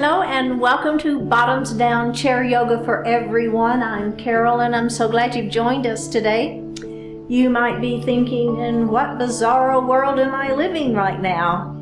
Hello and welcome to Bottoms Down Chair Yoga for Everyone. I'm Carol and I'm so glad you've joined us today. You might be thinking, in what bizarro world am I living right now?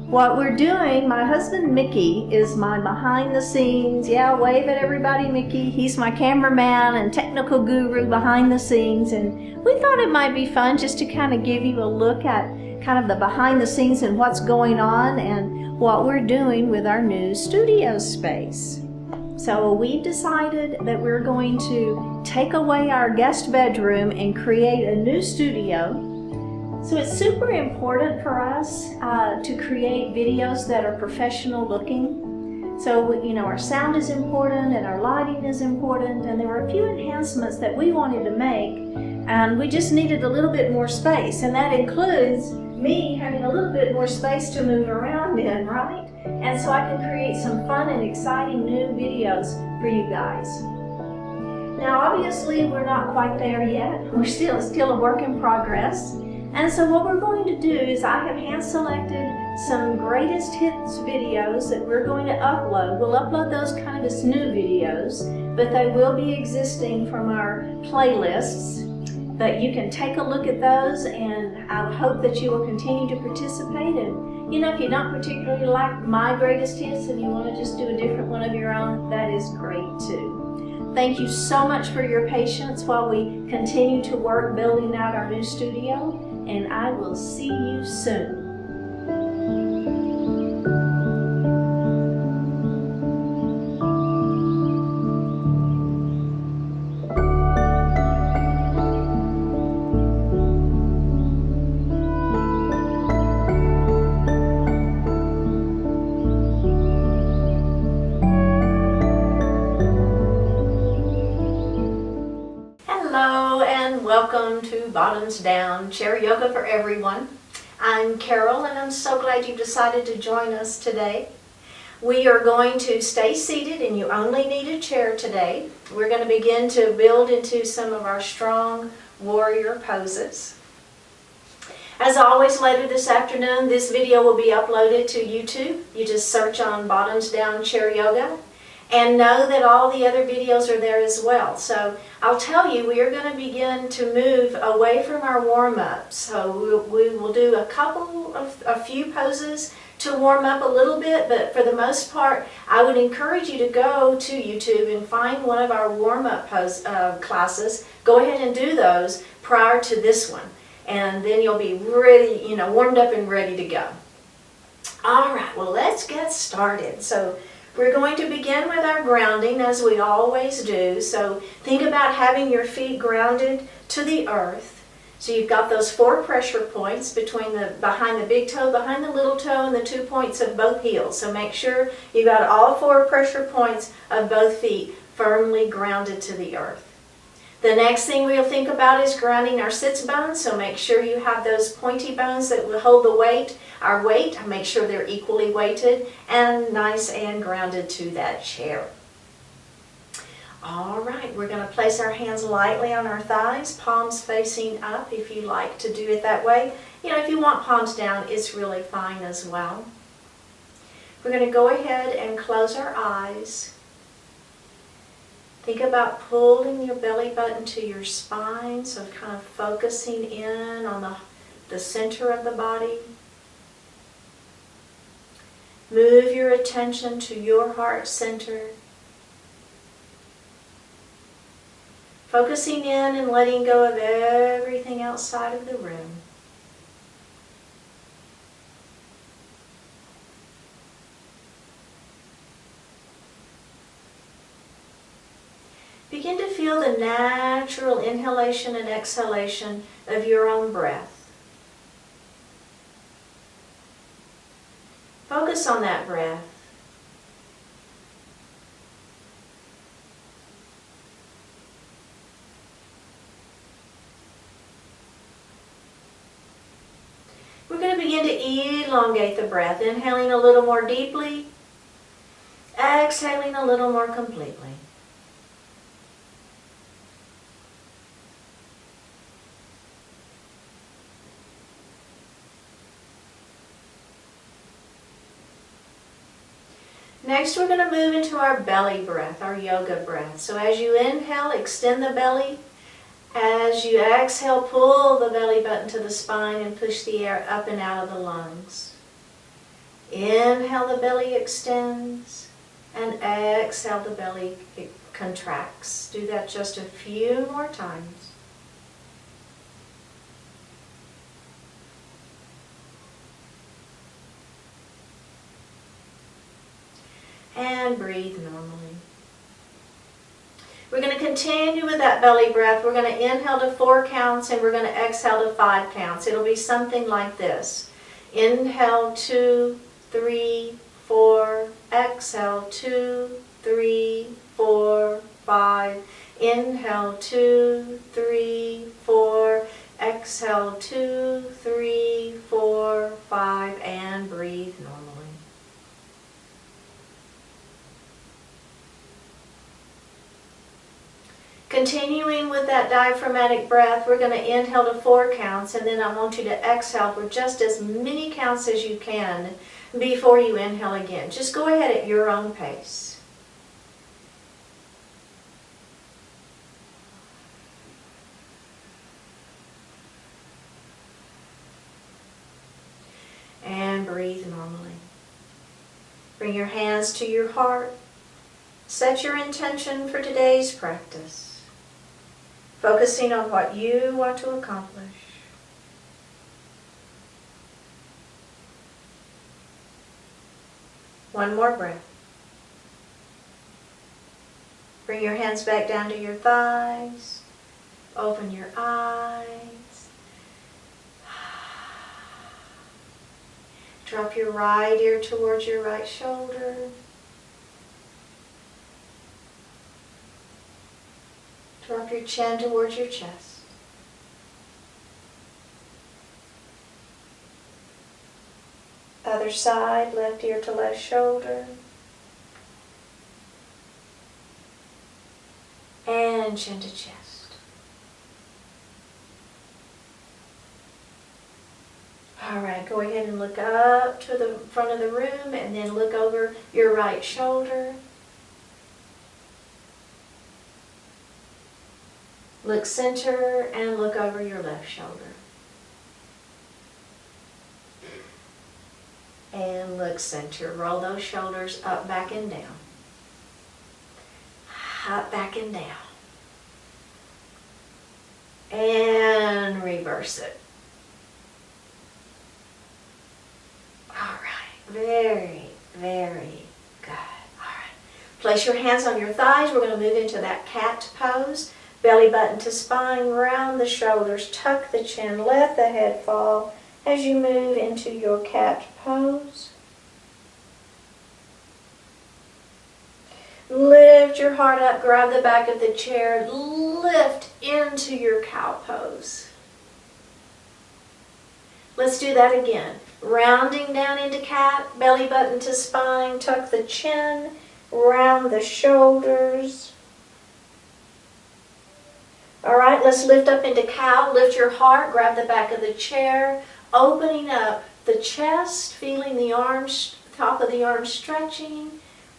What we're doing, my husband Mickey is my behind the scenes, wave at everybody Mickey, he's my cameraman and technical guru behind the scenes, and we thought it might be fun just to kind of give you a look at kind of the behind the scenes and what's going on and what we're doing with our new studio space. So we decided that we're going to take away our guest bedroom and create a new studio. So it's super important for us to create videos that are professional looking. So, our sound is important and our lighting is important, and there were a few enhancements that we wanted to make, and we just needed a little bit more space, and that includes me having a little bit more space to move around in, right? And so I can create some fun and exciting new videos for you guys. Now, obviously, we're not quite there yet. We're still a work in progress. And so what we're going to do is I have hand selected some greatest hits videos that we're going to upload. We'll upload those kind of as new videos, but they will be existing from our playlists. But you can take a look at those, and I hope that you will continue to participate. And if you don't particularly like my greatest hits and you want to just do a different one of your own, that is great too. Thank you so much for your patience while we continue to work building out our new studio, and I will see you soon. Hello and welcome to Bottoms Down Chair Yoga for Everyone. I'm Carol and I'm so glad you decided to join us today. We are going to stay seated and you only need a chair today. We're going to begin to build into some of our strong warrior poses. As always, later this afternoon, this video will be uploaded to YouTube. You just search on Bottoms Down Chair Yoga. And know that all the other videos are there as well. So I'll tell you, we are going to begin to move away from our warm-up. So we will do a few poses to warm up a little bit, but for the most part, I would encourage you to go to YouTube and find one of our warm-up classes. Go ahead and do those prior to this one. And then you'll be ready, warmed up and ready to go. All right, well, let's get started. So we're going to begin with our grounding as we always do. So think about having your feet grounded to the earth. So you've got those 4 pressure points behind the big toe, behind the little toe, and the 2 points of both heels. So make sure you've got all 4 pressure points of both feet firmly grounded to the earth. The next thing we'll think about is grounding our sits bones. So make sure you have those pointy bones that will hold the weight. Our weight, make sure they're equally weighted and nice and grounded to that chair. All right, we're going to place our hands lightly on our thighs, palms facing up if you like to do it that way. If you want palms down, it's really fine as well. We're going to go ahead and close our eyes. Think about pulling your belly button to your spine, so kind of focusing in on the center of the body. Move your attention to your heart center. Focusing in and letting go of everything outside of the room. Begin to feel the natural inhalation and exhalation of your own breath. Focus on that breath. We're going to begin to elongate the breath, inhaling a little more deeply, exhaling a little more completely. Next, we're going to move into our belly breath, our yoga breath. So as you inhale, extend the belly. As you exhale, pull the belly button to the spine and push the air up and out of the lungs. Inhale, the belly extends, and exhale, the belly contracts. Do that just a few more times. And breathe normally. We're going to continue with that belly breath. We're going to inhale to 4 counts and we're going to exhale to 5 counts. It'll be something like this. Inhale 2, 3, 4. Exhale 2, 3, 4, 5. Inhale 2, 3, 4. Exhale 2, 3, 4, 5. And breathe normally. Continuing with that diaphragmatic breath, we're going to inhale to 4 counts, and then I want you to exhale for just as many counts as you can before you inhale again. Just go ahead at your own pace. And breathe normally. Bring your hands to your heart. Set your intention for today's practice. Focusing on what you want to accomplish. One more breath. Bring your hands back down to your thighs. Open your eyes. Drop your right ear towards your right shoulder. Drop your chin towards your chest. Other side, left ear to left shoulder. And chin to chest. All right, go ahead and look up to the front of the room and then look over your right shoulder. Look center and look over your left shoulder. And look center. Roll those shoulders up, back, and down. Up, back, and down. And reverse it. All right. Very, very good. All right. Place your hands on your thighs. We're going to move into that cat pose. Belly button to spine, round the shoulders, tuck the chin, let the head fall as you move into your cat pose. Lift your heart up, grab the back of the chair, lift into your cow pose. Let's do that again. Rounding down into cat, belly button to spine, tuck the chin, round the shoulders. All right, let's lift up into cow. Lift your heart, grab the back of the chair, opening up the chest, feeling the arms, top of the arms stretching.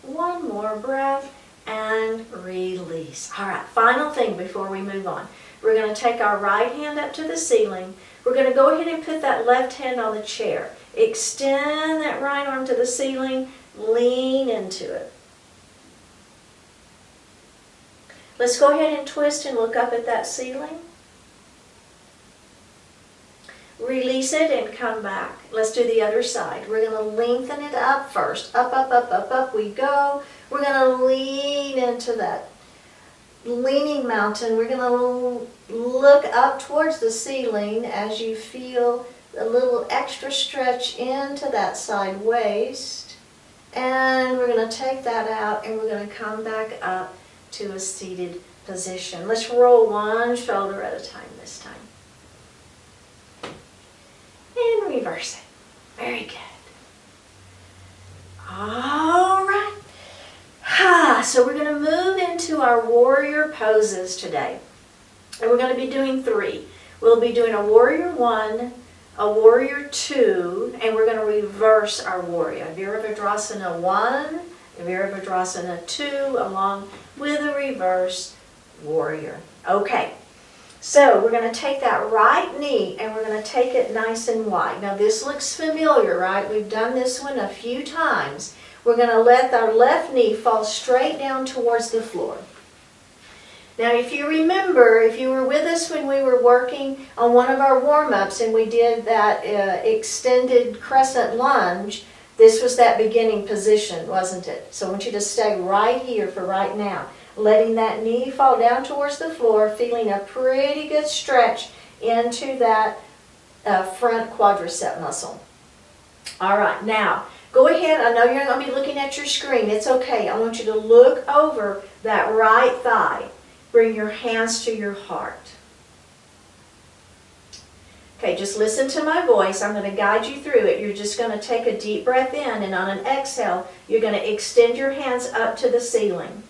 One more breath and release. All right, final thing before we move on. We're going to take our right hand up to the ceiling. We're going to go ahead and put that left hand on the chair. Extend that right arm to the ceiling, lean into it. Let's go ahead and twist and look up at that ceiling. Release it and come back. Let's do the other side. We're going to lengthen it up first. Up, up, up, up, up we go. We're going to lean into that leaning mountain. We're going to look up towards the ceiling as you feel a little extra stretch into that side waist. And we're going to take that out and we're going to come back up to a seated position. Let's roll one shoulder at a time this time. And reverse it. Very good. All right. So we're going to move into our warrior poses today. And we're going to be doing 3. We'll be doing a warrior 1, a warrior 2, and we're going to reverse our warrior. Virabhadrasana 1, Virabhadrasana 2 along with a reverse warrior. Okay, so we're going to take that right knee and we're going to take it nice and wide. Now this looks familiar, right? We've done this one a few times. We're going to let our left knee fall straight down towards the floor. Now if you remember, if you were with us when we were working on one of our warm-ups and we did that extended crescent lunge, this was that beginning position, wasn't it? So I want you to stay right here for right now. Letting that knee fall down towards the floor, feeling a pretty good stretch into that front quadricep muscle. All right, now go ahead. I know you're going to be looking at your screen. It's okay. I want you to look over that right thigh. Bring your hands to your heart. Okay, just listen to my voice. I'm going to guide you through it. You're just going to take a deep breath in, and on an exhale, you're going to extend your hands up to the ceiling.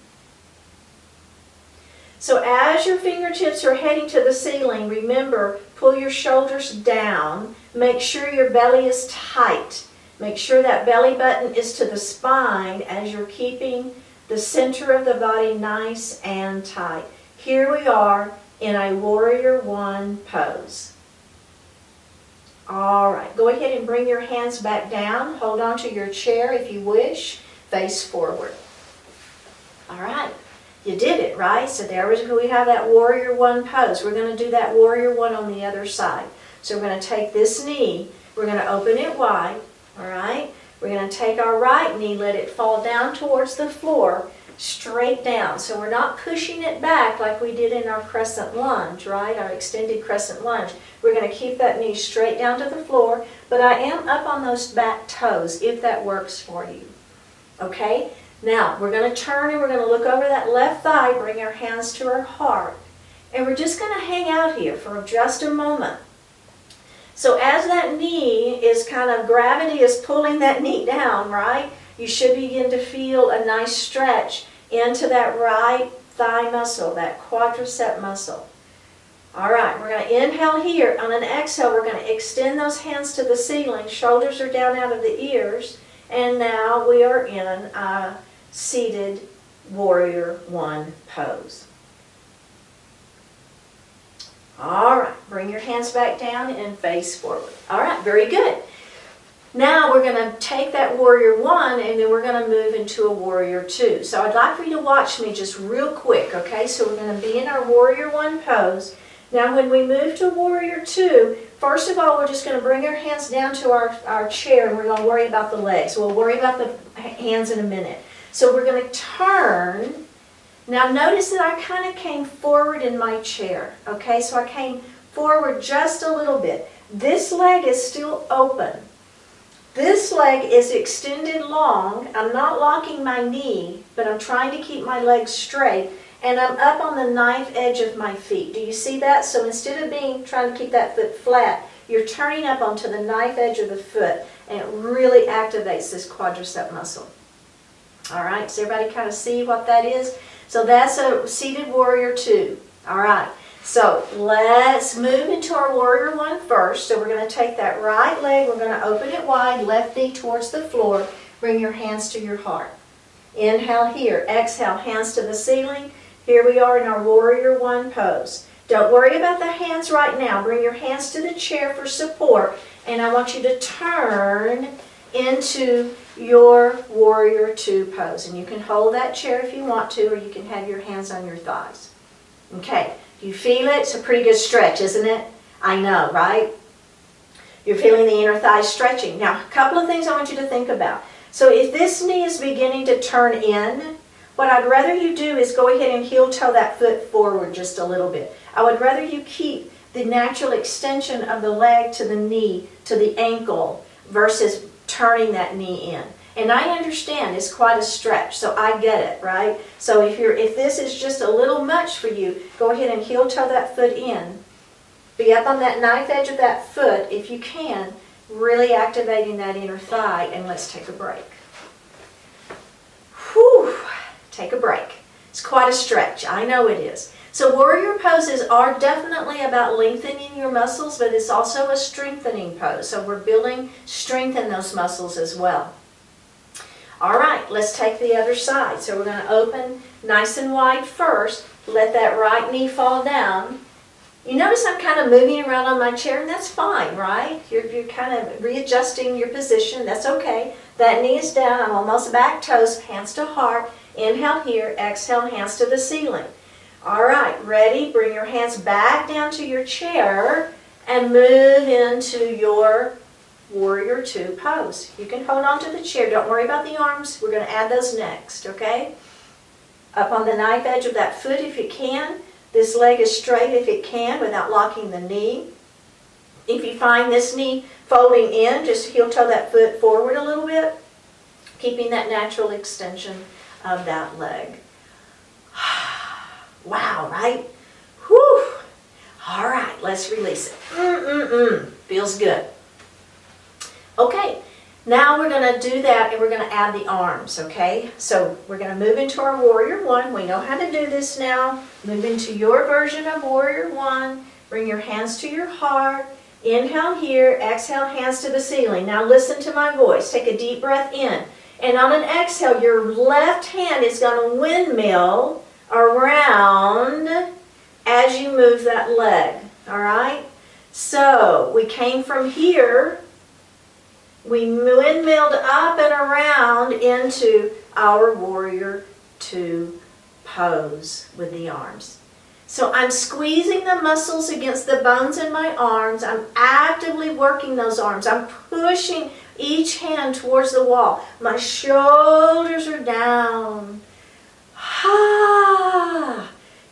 So as your fingertips are heading to the ceiling, remember, pull your shoulders down. Make sure your belly is tight. Make sure that belly button is to the spine as you're keeping the center of the body nice and tight. Here we are in a Warrior One pose. All right, go ahead and bring your hands back down. Hold on to your chair if you wish. Face forward. All right, you did it, right? So there we have that Warrior One pose. We're going to do that Warrior One on the other side. So we're going to take this knee, we're going to open it wide, all right? We're going to take our right knee, let it fall down towards the floor, straight down. So we're not pushing it back like we did in our crescent lunge, right? Our extended crescent lunge. We're going to keep that knee straight down to the floor, but I am up on those back toes if that works for you. Okay? Now, we're going to turn and we're going to look over that left thigh, bring our hands to our heart, and we're just going to hang out here for just a moment. So as that knee is gravity is pulling that knee down, right? You should begin to feel a nice stretch into that right thigh muscle, that quadricep muscle. All right, we're going to inhale here. On an exhale, we're going to extend those hands to the ceiling. Shoulders are down out of the ears. And now we are in a seated Warrior One pose. All right, bring your hands back down and face forward. All right, very good. Now we're going to take that Warrior One and then we're going to move into a Warrior Two. So I'd like for you to watch me just real quick, okay? So we're going to be in our Warrior One pose. Now when we move to Warrior Two, first of all, we're just going to bring our hands down to our chair and we're going to worry about the legs. We'll worry about the hands in a minute. So we're going to turn. Now notice that I kind of came forward in my chair, okay? So I came forward just a little bit. This leg is still open. This leg is extended long. I'm not locking my knee, but I'm trying to keep my legs straight, and I'm up on the knife edge of my feet. Do you see that? So instead of trying to keep that foot flat, you're turning up onto the knife edge of the foot, and it really activates this quadricep muscle. All right, so everybody kind of see what that is? So that's a seated Warrior Two. All right, so let's move into our Warrior One first. So we're going to take that right leg, we're going to open it wide, left knee towards the floor. Bring your hands to your heart. Inhale here, exhale, hands to the ceiling. Here we are in our Warrior One pose. Don't worry about the hands right now. Bring your hands to the chair for support, and I want you to turn into your Warrior Two pose. And you can hold that chair if you want to, or you can have your hands on your thighs. Okay, you feel it? It's a pretty good stretch, isn't it? I know, right? You're feeling the inner thighs stretching. Now, a couple of things I want you to think about. So if this knee is beginning to turn in, what I'd rather you do is go ahead and heel toe that foot forward just a little bit. I would rather you keep the natural extension of the leg to the knee, to the ankle, versus turning that knee in. And I understand it's quite a stretch, so I get it, right? So if this is just a little much for you, go ahead and heel toe that foot in. Be up on that knife edge of that foot if you can, really activating that inner thigh, and let's take a break. Whew, take a break. It's quite a stretch, I know it is. So warrior poses are definitely about lengthening your muscles, but it's also a strengthening pose. So we're building strength in those muscles as well. All right, let's take the other side. So we're going to open nice and wide first. Let that right knee fall down. You notice I'm kind of moving around on my chair, and that's fine, right? You're kind of readjusting your position. That's okay. That knee is down. I'm almost back toes, hands to heart. Inhale here, exhale, hands to the ceiling. All right, ready? Bring your hands back down to your chair and move into your Warrior Two pose. You can hold on to the chair. Don't worry about the arms. We're going to add those next, okay? Up on the knife edge of that foot if you can. This leg is straight if it can without locking the knee. If you find this knee folding in, just heel toe that foot forward a little bit, keeping that natural extension of that leg. Wow, right? Whew. All right, let's release it. Feels good. Okay, now we're going to do that and we're going to add the arms, okay? So we're going to move into our Warrior One. We know how to do this now. Move into your version of Warrior One. Bring your hands to your heart. Inhale here, exhale, hands to the ceiling. Now listen to my voice. Take a deep breath in. And on an exhale, your left hand is going to windmill around as you move that leg, all right? So we came from here. We windmilled up and around into our Warrior Two pose with the arms. So I'm squeezing the muscles against the bones in my arms. I'm actively working those arms. I'm pushing each hand towards the wall. My shoulders are down.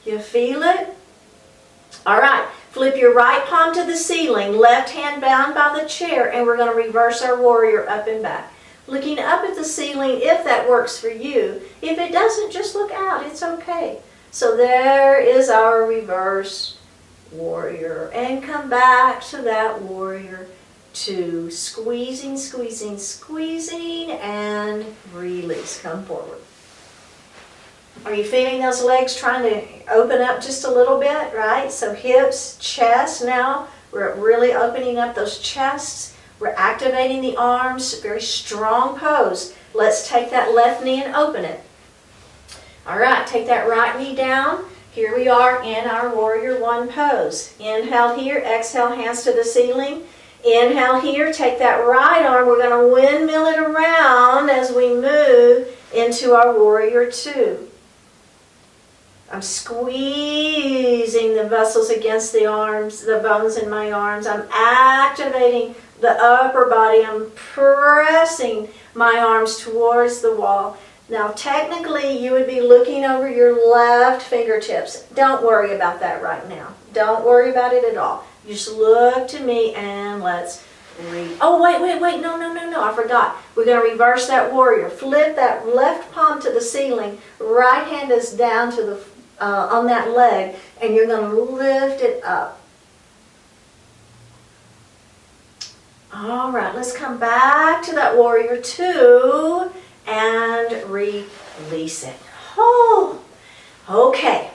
You feel it? All right. Flip your right palm to the ceiling, left hand bound by the chair, and we're going to reverse our warrior up and back. Looking up at the ceiling if that works for you. If it doesn't, just look out. It's okay. So there is our reverse warrior. And come back to that Warrior Two. Squeezing, squeezing, squeezing, and release. Come forward. Are you feeling those legs trying to open up just a little bit, right? So hips, chest now. We're really opening up those chests. We're activating the arms. Very strong pose. Let's take that left knee and open it. All right, take that right knee down. Here we are in our Warrior One pose. Inhale here, exhale, hands to the ceiling. Inhale here, take that right arm. We're going to windmill it around as we move into our Warrior Two. I'm squeezing the muscles against the arms, the bones in my arms. I'm activating the upper body. I'm pressing my arms towards the wall. Now, technically, you would be looking over your left fingertips. Don't worry about that right now. Don't worry about it at all. Just look to me and let's read. Oh, wait. No, I forgot. We're going to reverse that warrior. Flip that left palm to the ceiling. Right hand is down to the on that leg, and you're going to lift it up. All right, let's come back to that Warrior Two and release it. Oh, okay.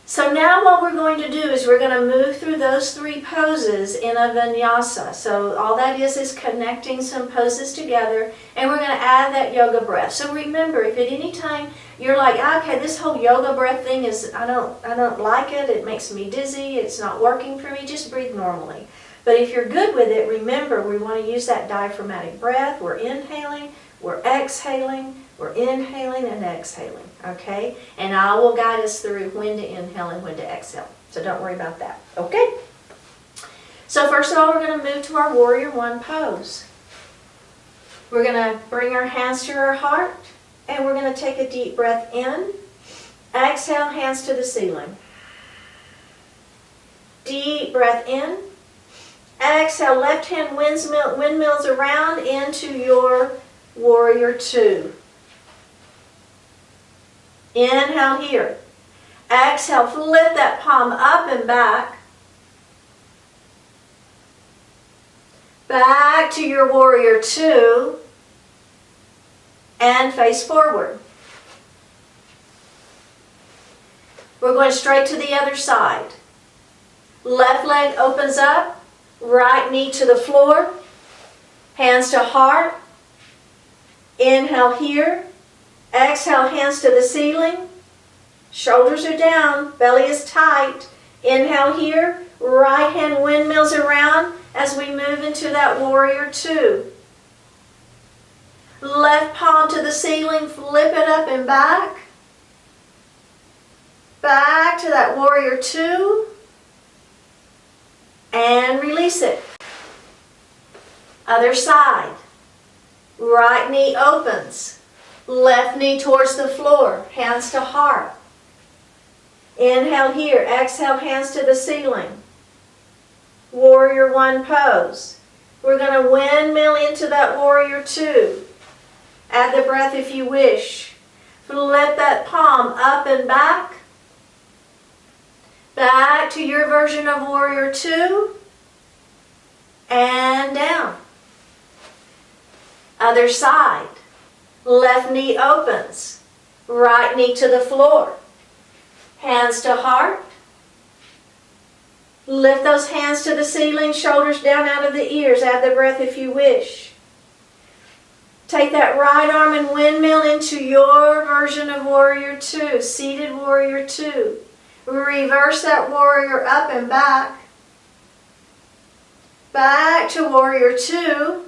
So now what we're going to do is we're going to move through those three poses in a vinyasa. So all that is connecting some poses together, and we're going to add that yoga breath. So remember, if at any time you're like, okay, this whole yoga breath thing is, I don't like it, it makes me dizzy, it's not working for me, just breathe normally. But if you're good with it, remember, we want to use that diaphragmatic breath. We're inhaling, we're exhaling, we're inhaling and exhaling, okay? And I will guide us through when to inhale and when to exhale. So don't worry about that, okay? So first of all, we're going to move to our Warrior One pose. We're going to bring our hands to our heart, and we're going to take a deep breath in. Exhale, hands to the ceiling. Deep breath in. Exhale, left hand windmills around into your Warrior Two. Inhale here. Exhale, flip that palm up and back. Back to your Warrior Two. And face forward. We're going straight to the other side. Left leg opens up. Right knee to the floor. Hands to heart. Inhale here. Exhale, hands to the ceiling. Shoulders are down, belly is tight. Inhale here. Right hand windmills around as we move into that warrior two. Left palm to the ceiling, flip it up and back. Back to that warrior two. And release it. Other side. Right knee opens. Left knee towards the floor. Hands to heart. Inhale here. Exhale, hands to the ceiling. Warrior one pose. We're going to windmill into that warrior two. Add the breath if you wish. Flip that palm up and back. Back to your version of warrior two. And down. Other side. Left knee opens. Right knee to the floor. Hands to heart. Lift those hands to the ceiling, shoulders down out of the ears. Add the breath if you wish. Take that right arm and windmill into your version of warrior two, seated warrior two. Reverse that warrior up and back. Back to warrior two.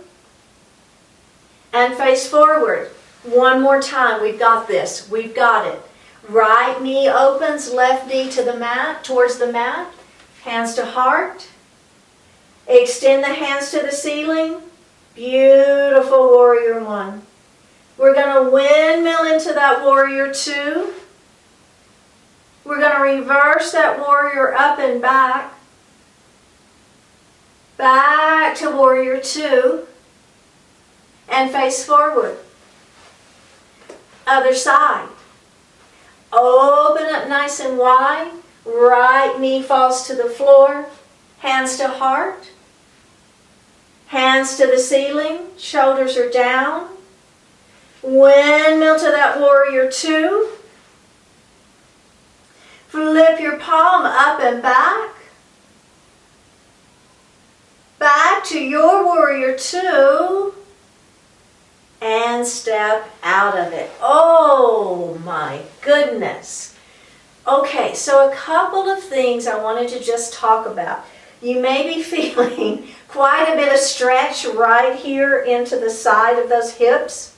And face forward. One more time. We've got this. We've got it. Right knee opens, left knee to the mat, towards the mat. Hands to heart. Extend the hands to the ceiling. Beautiful warrior one. We're going to windmill into that warrior two. We're going to reverse that warrior up and back. Back to warrior two. And face forward. Other side. Open up nice and wide. Right knee falls to the floor. Hands to heart. Hands to the ceiling. Shoulders are down. Windmill to that warrior two. Flip your palm up and back. Back to your warrior two. And step out of it. Oh my goodness. Okay, so a couple of things I wanted to just talk about. You may be feeling quite a bit of stretch right here into the side of those hips.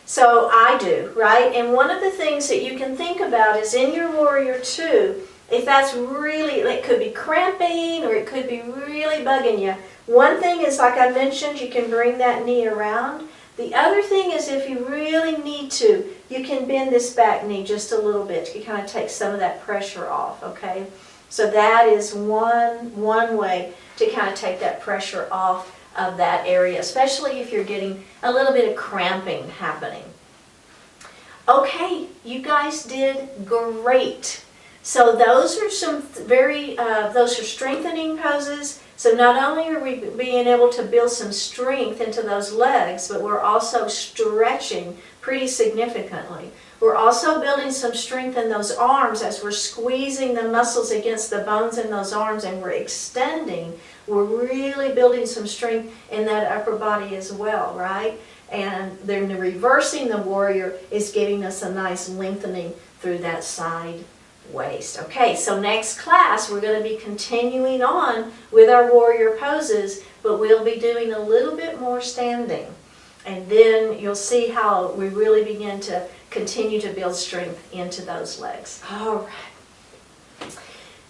So I do, right? And one of the things that you can think about is in your warrior two, if that's really, it could be cramping or it could be really bugging you. One thing is, like I mentioned, you can bring that knee around. The other thing is, if you really need to, you can bend this back knee just a little bit to kind of take some of that pressure off, okay? So that is one way to kind of take that pressure off of that area, especially if you're getting a little bit of cramping happening. Okay, you guys did great. So those are some those are strengthening poses. So not only are we being able to build some strength into those legs, but we're also stretching pretty significantly. We're also building some strength in those arms as we're squeezing the muscles against the bones in those arms and we're extending. We're really building some strength in that upper body as well, right? And then reversing the warrior is giving us a nice lengthening through that side waist. Okay, so next class we're going to be continuing on with our warrior poses, but we'll be doing a little bit more standing. And then you'll see how we really begin to continue to build strength into those legs. All right.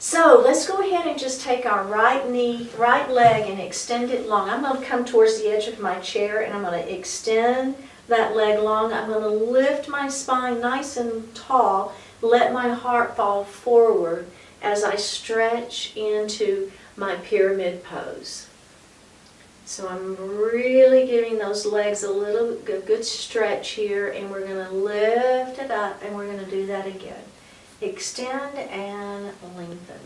So let's go ahead and just take our right leg and extend it long. I'm going to come towards the edge of my chair and I'm going to extend that leg long. I'm going to lift my spine nice and tall. Let my heart fall forward as I stretch into my pyramid pose. So I'm really giving those legs a good stretch here, and we're going to lift it up, and we're going to do that again. Extend and lengthen.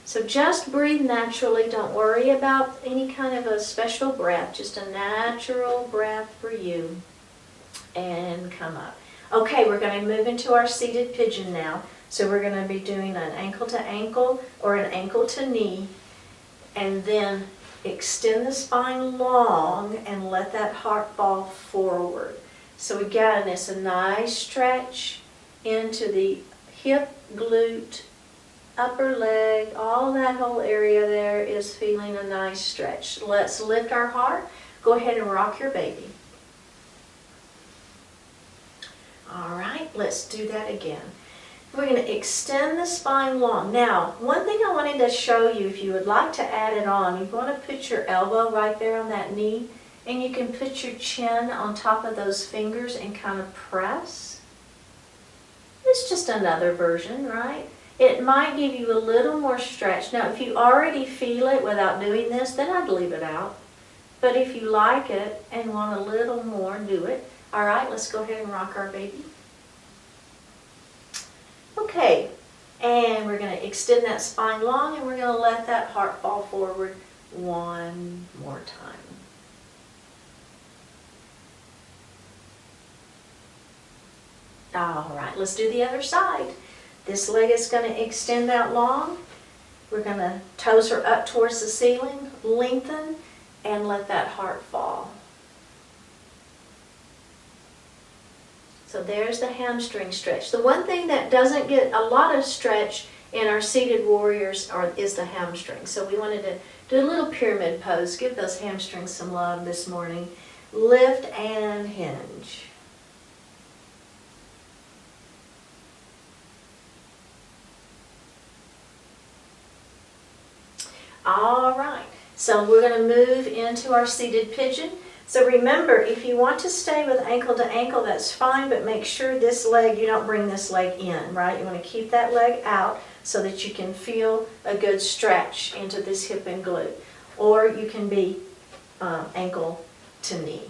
So just breathe naturally. Don't worry about any kind of a special breath, just a natural breath for you. And come up. Okay, we're going to move into our seated pigeon now. So we're going to be doing an ankle to ankle or an ankle to knee, and then extend the spine long and let that heart fall forward. So again, it's a nice stretch into the hip, glute, upper leg, all that whole area there is feeling a nice stretch. Let's lift our heart. Go ahead and rock your baby. All right, let's do that again. We're going to extend the spine long. Now, one thing I wanted to show you, if you would like to add it on, you want to put your elbow right there on that knee, and you can put your chin on top of those fingers and kind of press. It's just another version, right? It might give you a little more stretch. Now, if you already feel it without doing this, then I'd leave it out. But if you like it and want a little more, do it. All right, let's go ahead and rock our baby. Okay, and we're going to extend that spine long, and we're going to let that heart fall forward one more time. All right, let's do the other side. This leg is going to extend out long. We're going to toes are up towards the ceiling, lengthen, and let that heart fall. So there's the hamstring stretch. The one thing that doesn't get a lot of stretch in our seated warriors is the hamstring. So we wanted to do a little pyramid pose. Give those hamstrings some love this morning. Lift and hinge. All right, so we're going to move into our seated pigeon. So remember, if you want to stay with ankle to ankle, that's fine, but make sure this leg, you don't bring this leg in, right? You want to keep that leg out so that you can feel a good stretch into this hip and glute. Or you can be ankle to knee,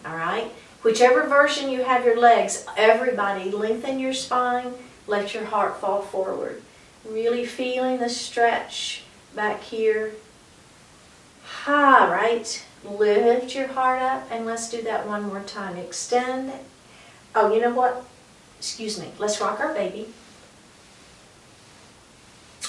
all right? Whichever version you have your legs, everybody lengthen your spine, let your heart fall forward. Really feeling the stretch back here. Right? Lift your heart up, and let's do that one more time. Extend. Oh, you know what? Excuse me. Let's rock our baby.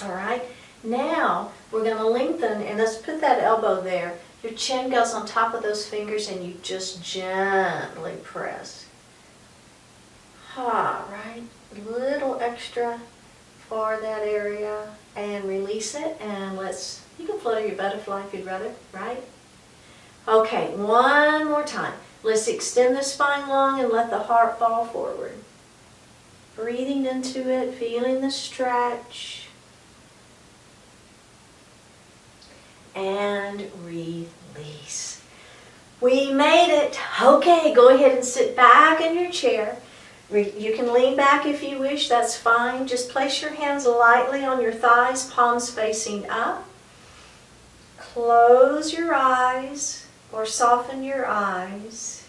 All right. Now we're going to lengthen, and let's put that elbow there. Your chin goes on top of those fingers, and you just gently press. Right? A little extra for that area, and release it, and you can flutter your butterfly if you'd rather, right? Okay, one more time. Let's extend the spine long and let the heart fall forward. Breathing into it, feeling the stretch. And release. We made it. Okay, go ahead and sit back in your chair. You can lean back if you wish, that's fine. Just place your hands lightly on your thighs, palms facing up. Close your eyes or soften your eyes.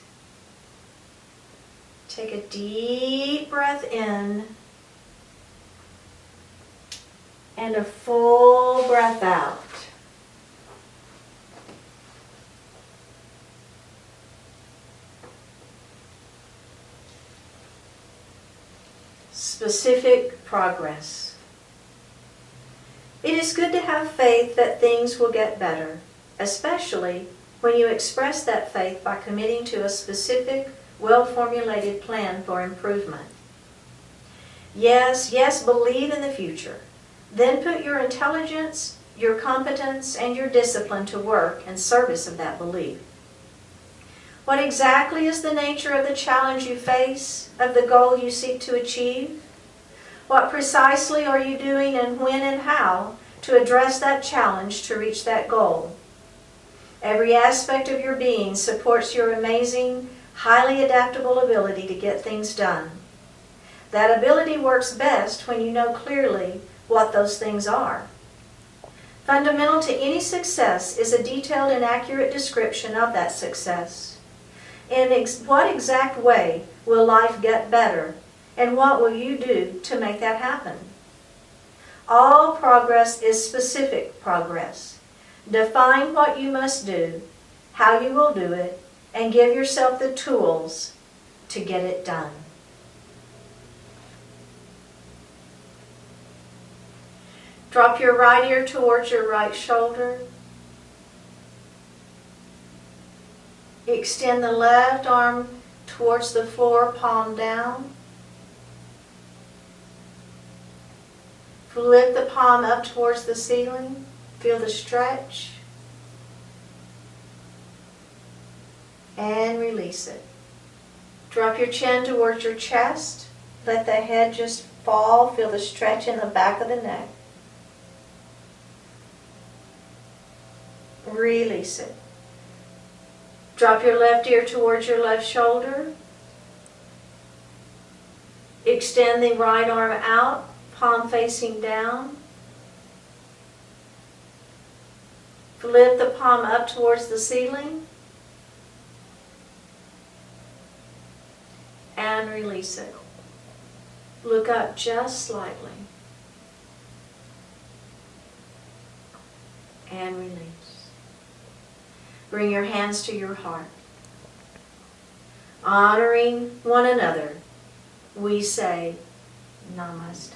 Take a deep breath in and a full breath out. Specific progress. It is good to have faith that things will get better, especially when you express that faith by committing to a specific, well-formulated plan for improvement. Yes, believe in the future. Then put your intelligence, your competence, and your discipline to work in service of that belief. What exactly is the nature of the challenge you face, of the goal you seek to achieve? What precisely are you doing, and when and how to address that challenge to reach that goal? Every aspect of your being supports your amazing, highly adaptable ability to get things done. That ability works best when you know clearly what those things are. Fundamental to any success is a detailed and accurate description of that success. In what exact way will life get better, and what will you do to make that happen? All progress is specific progress. Define what you must do, how you will do it, and give yourself the tools to get it done. Drop your right ear towards your right shoulder. Extend the left arm towards the floor, palm down. Lift the palm up towards the ceiling. Feel the stretch. And release it. Drop your chin towards your chest. Let the head just fall. Feel the stretch in the back of the neck. Release it. Drop your left ear towards your left shoulder. Extend the right arm out, palm facing down. Lift the palm up towards the ceiling. And release it. Look up just slightly. And release. Bring your hands to your heart. Honoring one another, we say Namaste.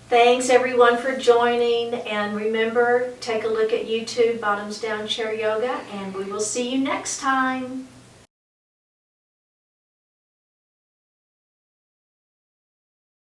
Thanks everyone for joining, and remember, take a look at YouTube, Bottoms Down Chair Yoga, and we will see you next time.